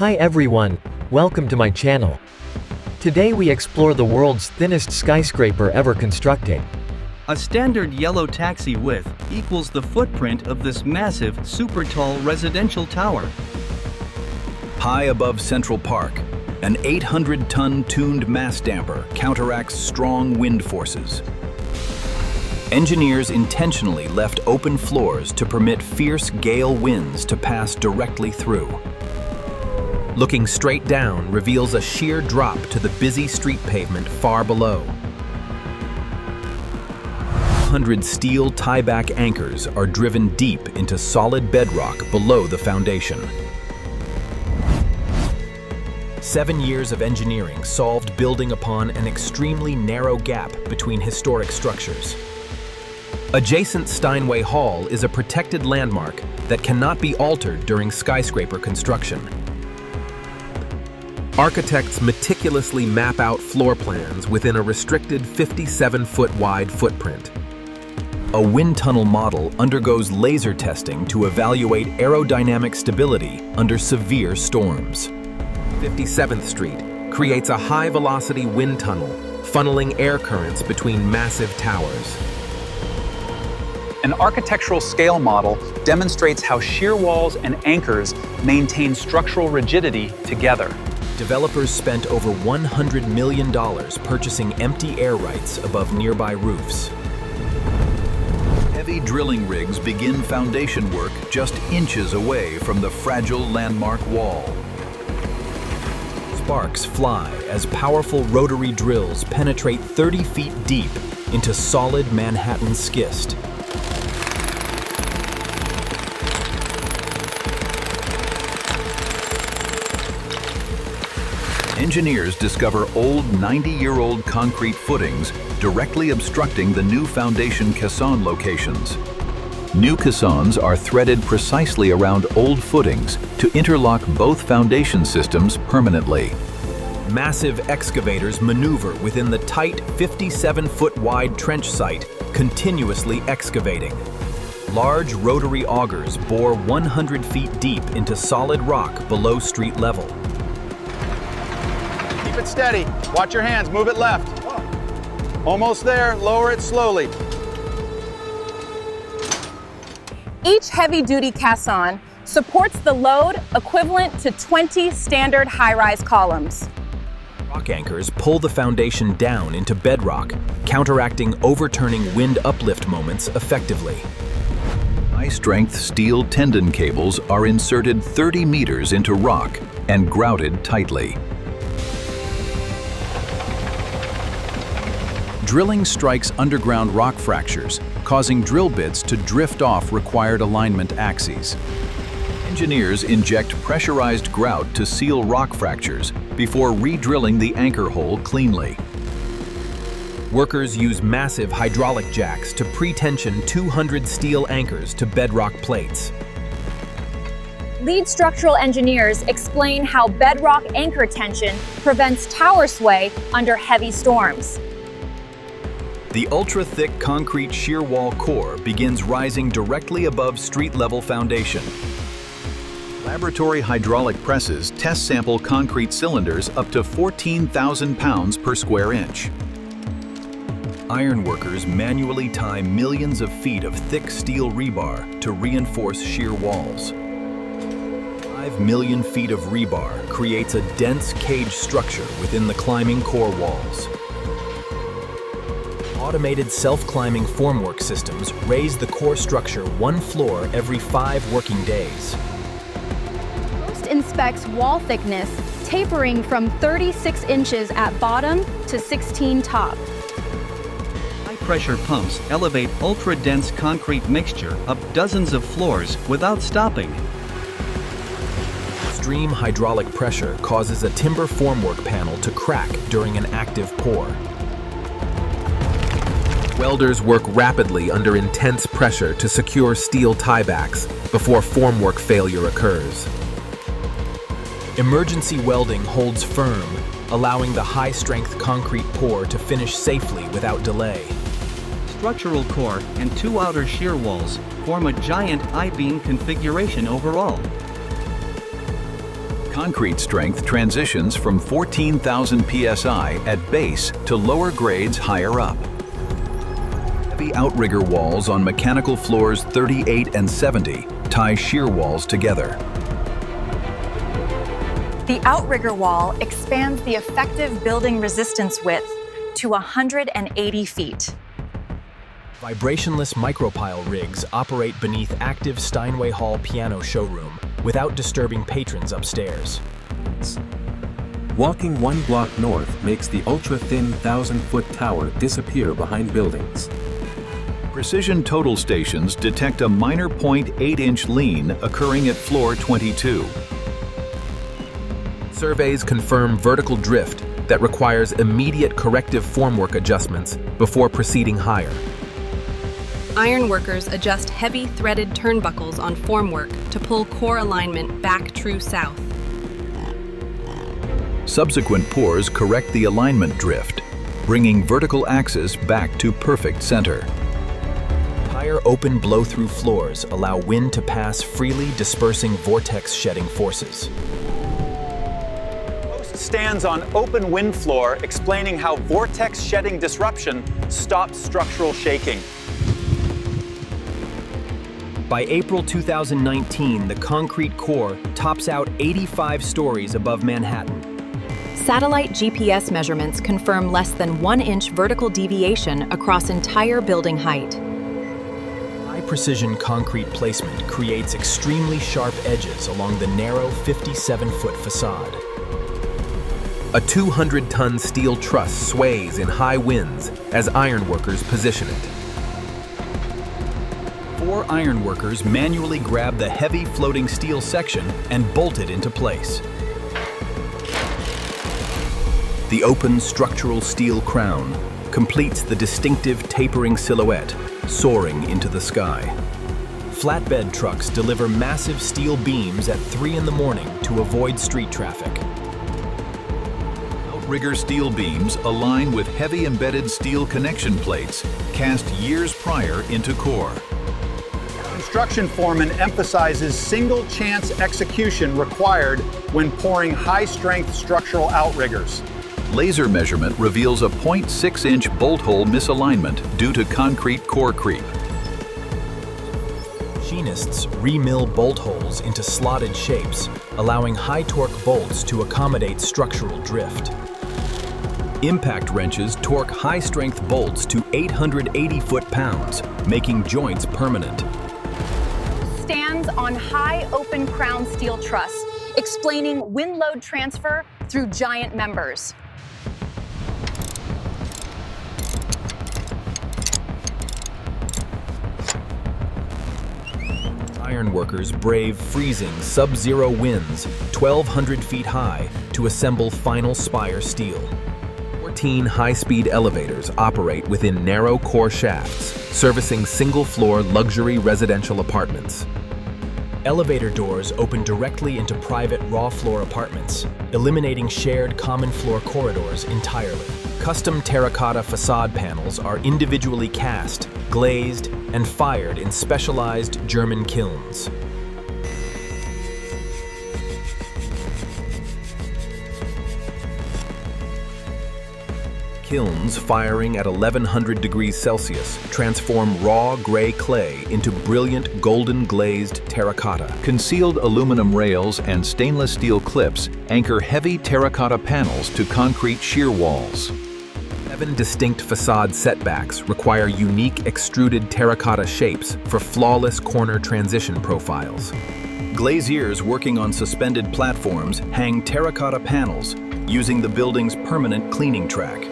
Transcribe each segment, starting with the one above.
Hi everyone, welcome to my channel. Today we explore the world's thinnest skyscraper ever constructed. A standard yellow taxi width equals the footprint of this massive, super tall residential tower. High above Central Park, an 800-ton tuned mass damper counteracts strong wind forces. Engineers intentionally left open floors to permit fierce gale winds to pass directly through. Looking straight down reveals a sheer drop to the busy street pavement far below. 100 steel tie-back anchors are driven deep into solid bedrock below the foundation. 7 years of engineering solved building upon an extremely narrow gap between historic structures. Adjacent Steinway Hall is a protected landmark that cannot be altered during skyscraper construction. Architects meticulously map out floor plans within a restricted 57-foot wide footprint. A wind tunnel model undergoes laser testing to evaluate aerodynamic stability under severe storms. 57th Street creates a high-velocity wind tunnel, funneling air currents between massive towers. An architectural scale model demonstrates how shear walls and anchors maintain structural rigidity together. Developers spent over $100 million purchasing empty air rights above nearby roofs. Heavy drilling rigs begin foundation work just inches away from the fragile landmark wall. Sparks fly as powerful rotary drills penetrate 30 feet deep into solid Manhattan schist. Engineers discover old 90-year-old concrete footings directly obstructing the new foundation caisson locations. New caissons are threaded precisely around old footings to interlock both foundation systems permanently. Massive excavators maneuver within the tight 57-foot wide trench site, continuously excavating. Large rotary augers bore 100 feet deep into solid rock below street level. Keep it steady. Watch your hands. Move it left. Almost there. Lower it slowly. Each heavy-duty caisson supports the load equivalent to 20 standard high-rise columns. Rock anchors pull the foundation down into bedrock, counteracting overturning wind uplift moments effectively. High-strength steel tendon cables are inserted 30 meters into rock and grouted tightly. Drilling strikes underground rock fractures, causing drill bits to drift off required alignment axes. Engineers inject pressurized grout to seal rock fractures before re-drilling the anchor hole cleanly. Workers use massive hydraulic jacks to pre-tension 200 steel anchors to bedrock plates. Lead structural engineers explain how bedrock anchor tension prevents tower sway under heavy storms. The ultra-thick concrete shear wall core begins rising directly above street-level foundation. Laboratory hydraulic presses test sample concrete cylinders up to 14,000 pounds per square inch. Iron workers manually tie millions of feet of thick steel rebar to reinforce shear walls. 5 million feet of rebar creates a dense cage structure within the climbing core walls. Automated self-climbing formwork systems raise the core structure 1 floor every 5 working days. Post inspects wall thickness tapering from 36 inches at bottom to 16 top. High-pressure pumps elevate ultra-dense concrete mixture up dozens of floors without stopping. Extreme hydraulic pressure causes a timber formwork panel to crack during an active pour. Welders work rapidly under intense pressure to secure steel tiebacks before formwork failure occurs. Emergency welding holds firm, allowing the high-strength concrete pour to finish safely without delay. Structural core and 2 outer shear walls form a giant I-beam configuration overall. Concrete strength transitions from 14,000 psi at base to lower grades higher up. Heavy outrigger walls on mechanical floors 38 and 70 tie shear walls together. The outrigger wall expands the effective building resistance width to 180 feet. Vibrationless micropile rigs operate beneath active Steinway Hall piano showroom without disturbing patrons upstairs. Walking 1 block north makes the ultra-thin 1,000-foot tower disappear behind buildings. Precision total stations detect a minor 0.8-inch lean occurring at floor 22. Surveys confirm vertical drift that requires immediate corrective formwork adjustments before proceeding higher. Ironworkers adjust heavy threaded turnbuckles on formwork to pull core alignment back true south. Subsequent pours correct the alignment drift, bringing vertical axis back to perfect center. Higher open blow-through floors allow wind to pass freely, dispersing vortex-shedding forces. Post stands on open wind floor explaining how vortex-shedding disruption stops structural shaking. By April 2019, the concrete core tops out 85 stories above Manhattan. Satellite GPS measurements confirm less than 1-inch vertical deviation across entire building height. High-precision concrete placement creates extremely sharp edges along the narrow 57-foot facade. A 200-ton steel truss sways in high winds as ironworkers position it. 4 ironworkers manually grab the heavy floating steel section and bolt it into place. The open structural steel crown completes the distinctive tapering silhouette, soaring into the sky. Flatbed trucks deliver massive steel beams at 3 in the morning to avoid street traffic. Outrigger steel beams align with heavy embedded steel connection plates cast years prior into core. Construction foreman emphasizes single chance execution required when pouring high-strength structural outriggers. Laser measurement reveals a 0.6-inch bolt hole misalignment due to concrete core creep. Machinists remill bolt holes into slotted shapes, allowing high-torque bolts to accommodate structural drift. Impact wrenches torque high-strength bolts to 880 foot-pounds, making joints permanent. Stands on high open crown steel truss, explaining wind load transfer through giant members. Ironworkers brave freezing sub-zero winds 1,200 feet high to assemble final spire steel. 14 high-speed elevators operate within narrow core shafts, servicing single-floor luxury residential apartments. Elevator doors open directly into private raw-floor apartments, eliminating shared common floor corridors entirely. Custom terracotta facade panels are individually cast, glazed, and fired in specialized German kilns. Kilns firing at 1100 degrees Celsius transform raw gray clay into brilliant golden glazed terracotta. Concealed aluminum rails and stainless steel clips anchor heavy terracotta panels to concrete shear walls. 7 distinct facade setbacks require unique extruded terracotta shapes for flawless corner transition profiles. Glaziers working on suspended platforms hang terracotta panels using the building's permanent cleaning track.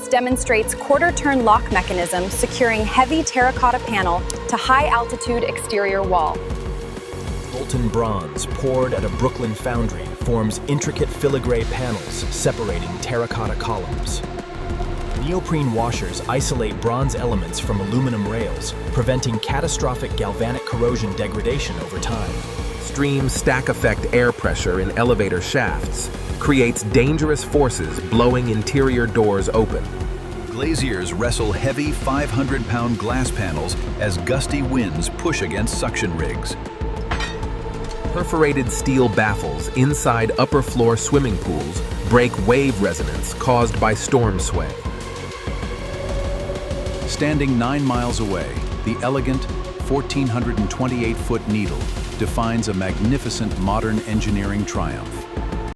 Demonstrates quarter-turn lock mechanism securing heavy terracotta panel to high-altitude exterior wall. Molten bronze poured at a Brooklyn foundry forms intricate filigree panels separating terracotta columns. Neoprene washers isolate bronze elements from aluminum rails, preventing catastrophic galvanic corrosion degradation over time. Extreme stack effect air pressure in elevator shafts creates dangerous forces blowing interior doors open. Glaziers wrestle heavy 500-pound glass panels as gusty winds push against suction rigs. Perforated steel baffles inside upper floor swimming pools break wave resonance caused by storm sway. Standing 9 miles away, the elegant 1,428-foot needle defines a magnificent modern engineering triumph.